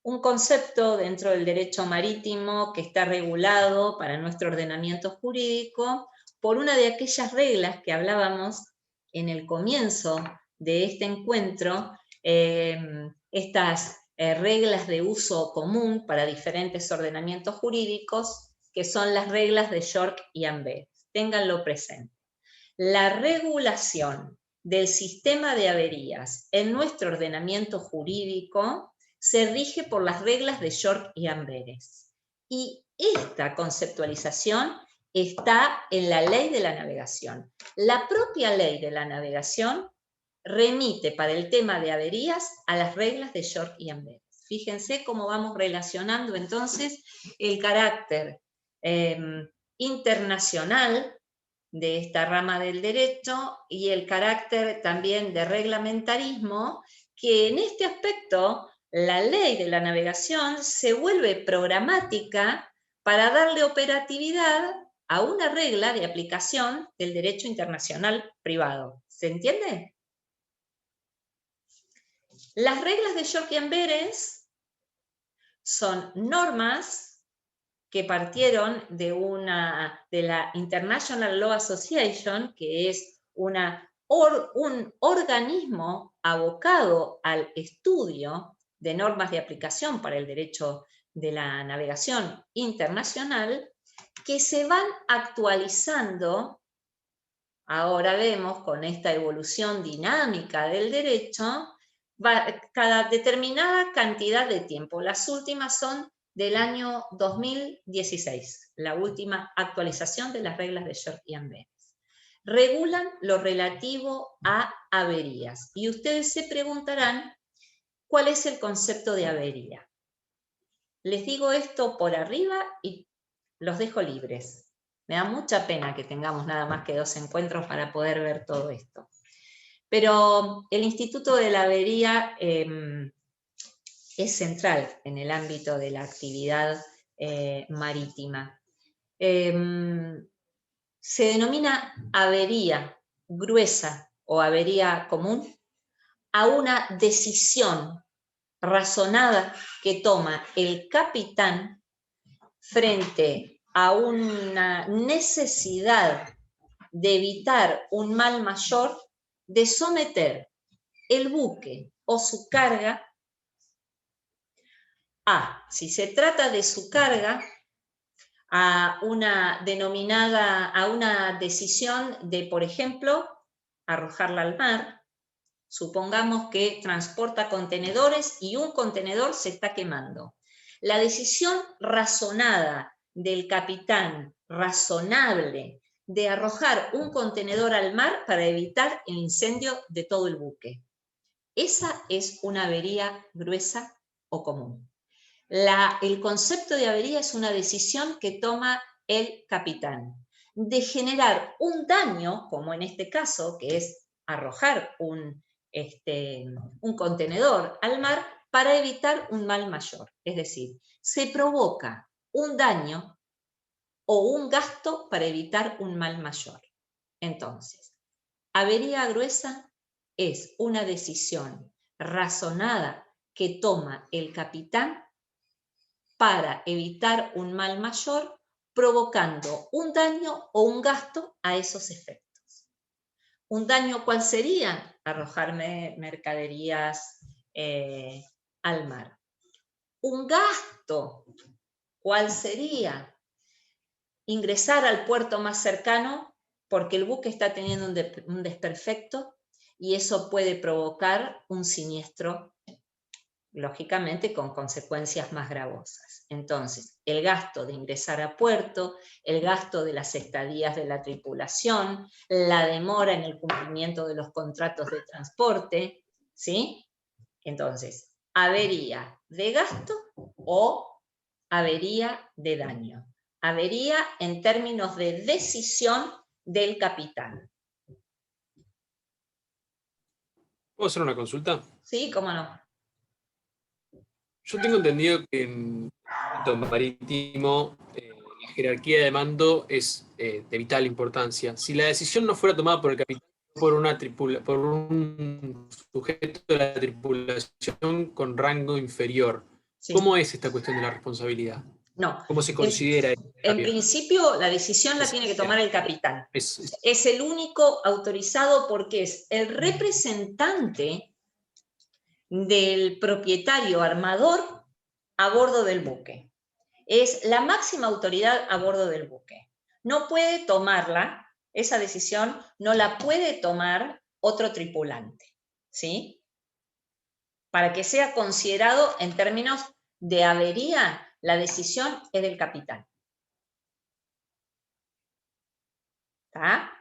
Speaker 1: un concepto dentro del derecho marítimo que está regulado para nuestro ordenamiento jurídico por una de aquellas reglas que hablábamos en el comienzo de este encuentro, estas reglas de uso común para diferentes ordenamientos jurídicos, que son las reglas de York y Amberes. Ténganlo presente. La regulación del sistema de averías en nuestro ordenamiento jurídico se rige por las reglas de York y Amberes. Y esta conceptualización está en la ley de la navegación. La propia ley de la navegación remite para el tema de averías a las reglas de York y Amberes. Fíjense cómo vamos relacionando entonces el carácter internacional de esta rama del derecho y el carácter también de reglamentarismo, que en este aspecto la ley de la navegación se vuelve programática para darle operatividad a una regla de aplicación del derecho internacional privado. ¿Se entiende? Las reglas de York y Amberes son normas que partieron de la International Law Association, que es un organismo abocado al estudio de normas de aplicación para el derecho de la navegación internacional, que se van actualizando. Ahora vemos con esta evolución dinámica del derecho, cada determinada cantidad de tiempo. Las últimas son del año 2016, la última actualización de las reglas de York y Amberes. regulan lo relativo a averías. Y ustedes se preguntarán, ¿cuál es el concepto de avería? Les digo esto por arriba y los dejo libres. Me da mucha pena que tengamos nada más que 2 encuentros para poder ver todo esto. Pero el Instituto de la Avería es central en el ámbito de la actividad marítima. Se denomina avería gruesa o avería común a una decisión razonada que toma el capitán frente a una necesidad de evitar un mal mayor, de someter el buque o su carga a, si se trata de su carga, a una decisión de, por ejemplo, arrojarla al mar. Supongamos que transporta contenedores y un contenedor se está quemando. La decisión razonada del capitán, razonable, de arrojar un contenedor al mar para evitar el incendio de todo el buque. Esa es una avería gruesa o común. El concepto de avería es una decisión que toma el capitán de generar un daño, como en este caso, que es arrojar un contenedor al mar para evitar un mal mayor. Es decir, se provoca un daño o un gasto para evitar un mal mayor. Entonces, avería gruesa es una decisión razonada que toma el capitán para evitar un mal mayor, provocando un daño o un gasto a esos efectos. ¿Un daño cuál sería? Arrojarme mercaderías al mar. ¿Un gasto cuál sería? Ingresar al puerto más cercano porque el buque está teniendo un desperfecto y eso puede provocar un siniestro, lógicamente con consecuencias más gravosas. Entonces, el gasto de ingresar a puerto, el gasto de las estadías de la tripulación, la demora en el cumplimiento de los contratos de transporte, ¿sí? Entonces, avería de gasto o avería de daño. Avería en términos de decisión del capitán.
Speaker 2: ¿Puedo hacer una consulta?
Speaker 1: Sí, cómo no.
Speaker 2: Yo tengo entendido que en el ámbito marítimo la jerarquía de mando es de vital importancia. Si la decisión no fuera tomada por el capitán, por un sujeto de la tripulación con rango inferior,
Speaker 1: Sí.
Speaker 2: ¿cómo es esta cuestión de la responsabilidad?
Speaker 1: No.
Speaker 2: ¿Cómo se considera?
Speaker 1: En principio, la decisión la tiene que tomar el capitán. Es el único autorizado porque es el representante del propietario armador a bordo del buque. Es la máxima autoridad a bordo del buque. No puede tomarla, esa decisión no la puede tomar otro tripulante, ¿sí? Para que sea considerado en términos de avería, la decisión es del capitán. ¿Está?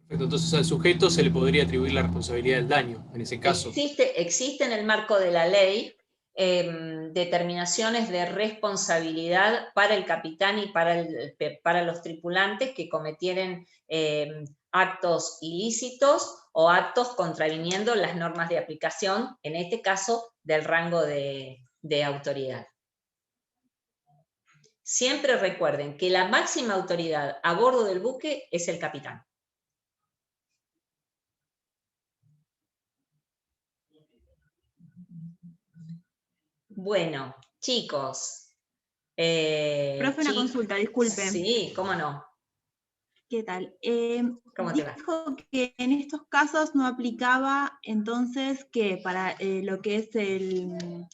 Speaker 2: Perfecto, entonces al sujeto se le podría atribuir la responsabilidad del daño, en ese caso.
Speaker 1: Existe en el marco de la ley determinaciones de responsabilidad para el capitán y para los tripulantes que cometieren actos ilícitos o actos contraviniendo las normas de aplicación, en este caso del rango de autoridad. Siempre recuerden que la máxima autoridad a bordo del buque es el capitán. Bueno, chicos.
Speaker 6: Profe, una consulta, disculpe.
Speaker 1: Sí, cómo no.
Speaker 6: ¿Qué tal?
Speaker 1: ¿Cómo te va?
Speaker 6: Dijo que en estos casos no aplicaba entonces que para lo que es el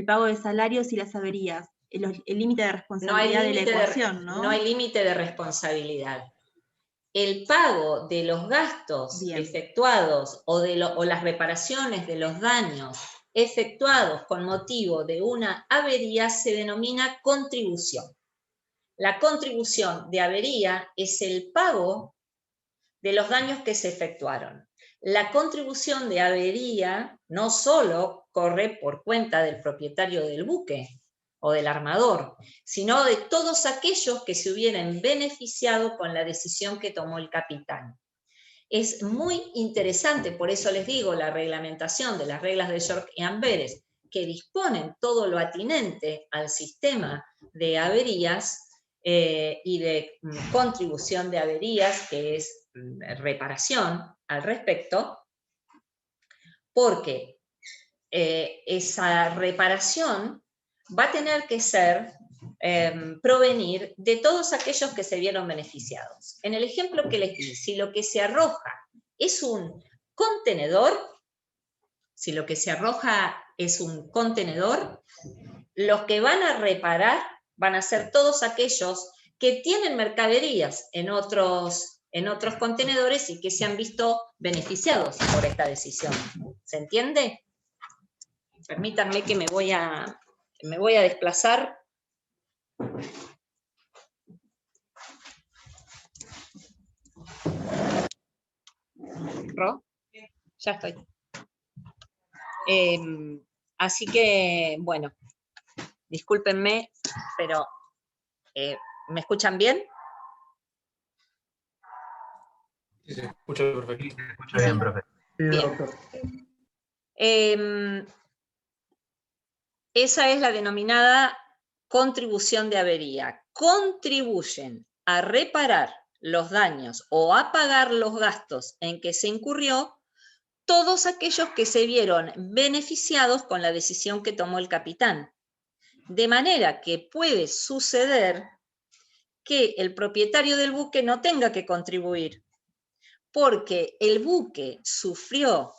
Speaker 6: pago de salarios y las averías, el límite de responsabilidad de la ecuación, ¿no?
Speaker 1: No hay límite de responsabilidad. El pago de los gastos efectuados o las reparaciones de los daños efectuados con motivo de una avería se denomina contribución. La contribución de avería es el pago de los daños que se efectuaron. La contribución de avería no solo corre por cuenta del propietario del buque o del armador, sino de todos aquellos que se hubieran beneficiado con la decisión que tomó el capitán. Es muy interesante, por eso les digo, la reglamentación de las reglas de York y Amberes, que disponen todo lo atinente al sistema de averías y de contribución de averías, que es reparación al respecto, porque esa reparación va a tener que ser, provenir de todos aquellos que se vieron beneficiados. En el ejemplo que les di, si lo que se arroja es un contenedor, los que van a reparar van a ser todos aquellos que tienen mercaderías en otros contenedores y que se han visto beneficiados por esta decisión. ¿Se entiende? Permítanme que me voy a desplazar. ¿Ro? Ya estoy. Así que, bueno, discúlpenme, pero ¿me escuchan bien?
Speaker 2: Sí, se escucha perfecto.
Speaker 7: Se escucha bien, profe.
Speaker 1: Bien. Esa es la denominada contribución de avería. Contribuyen a reparar los daños o a pagar los gastos en que se incurrió todos aquellos que se vieron beneficiados con la decisión que tomó el capitán. De manera que puede suceder que el propietario del buque no tenga que contribuir, porque el buque sufrió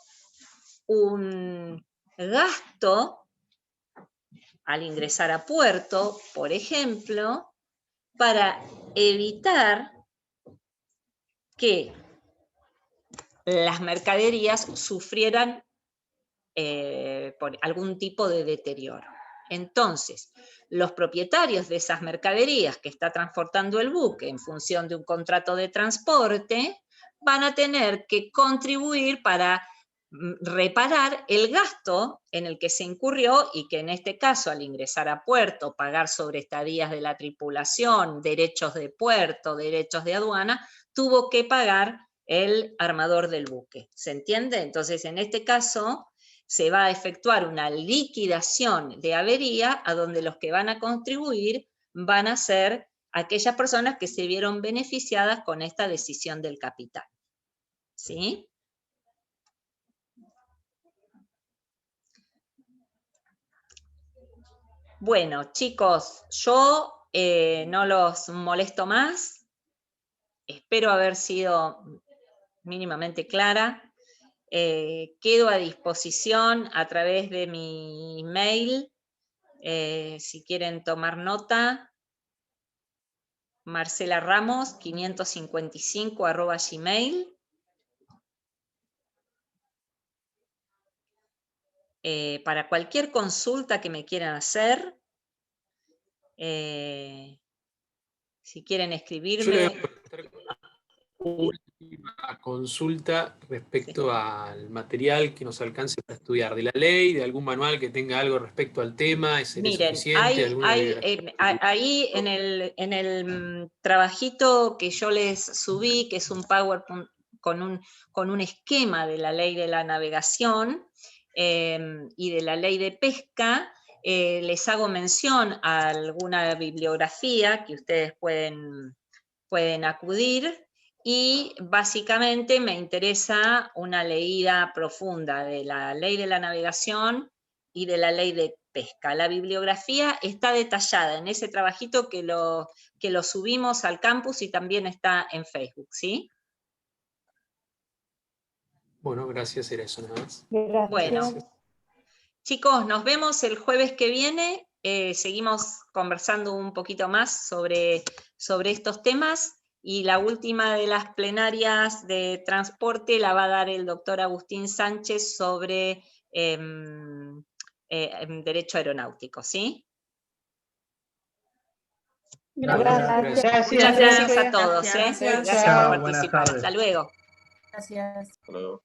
Speaker 1: un gasto al ingresar a puerto, por ejemplo, para evitar que las mercaderías sufrieran por algún tipo de deterioro. Entonces, los propietarios de esas mercaderías que está transportando el buque en función de un contrato de transporte van a tener que contribuir para reparar el gasto en el que se incurrió y que en este caso al ingresar a puerto, pagar sobre estadías de la tripulación, derechos de puerto, derechos de aduana, tuvo que pagar el armador del buque. ¿Se entiende? Entonces, en este caso, se va a efectuar una liquidación de avería a donde los que van a contribuir van a ser aquellas personas que se vieron beneficiadas con esta decisión del capitán. ¿Sí? Bueno, chicos, yo no los molesto más. Espero haber sido mínimamente clara. Quedo a disposición a través de mi mail, si quieren tomar nota, marcelaramos555@gmail. Para cualquier consulta que me quieran hacer, si quieren escribirme.
Speaker 2: Yo le voy a preguntar una última consulta respecto al material que nos alcance para estudiar, de la ley, de algún manual que tenga algo respecto al tema, ¿sería
Speaker 1: Miren,
Speaker 2: suficiente?
Speaker 1: ahí en el trabajito que yo les subí, que es un PowerPoint con un esquema de la ley de la navegación y de la ley de pesca, les hago mención a alguna bibliografía que ustedes pueden acudir, y básicamente me interesa una leída profunda de la ley de la navegación y de la ley de pesca. La bibliografía está detallada en ese trabajito que lo subimos al campus y también está en Facebook, ¿sí?
Speaker 2: Bueno, gracias, era eso nada más.
Speaker 6: Gracias.
Speaker 1: Bueno, chicos, nos vemos el jueves que viene. Seguimos conversando un poquito más sobre estos temas. Y la última de las plenarias de transporte la va a dar el doctor Agustín Sánchez sobre derecho aeronáutico, ¿sí?
Speaker 7: Gracias.
Speaker 4: Gracias.
Speaker 1: Muchas gracias a todos.
Speaker 6: Gracias.
Speaker 1: Gracias
Speaker 7: Chao,
Speaker 1: por
Speaker 7: buenas
Speaker 1: participar.
Speaker 7: tardes.
Speaker 1: Hasta luego.
Speaker 5: Gracias.
Speaker 7: Hasta luego.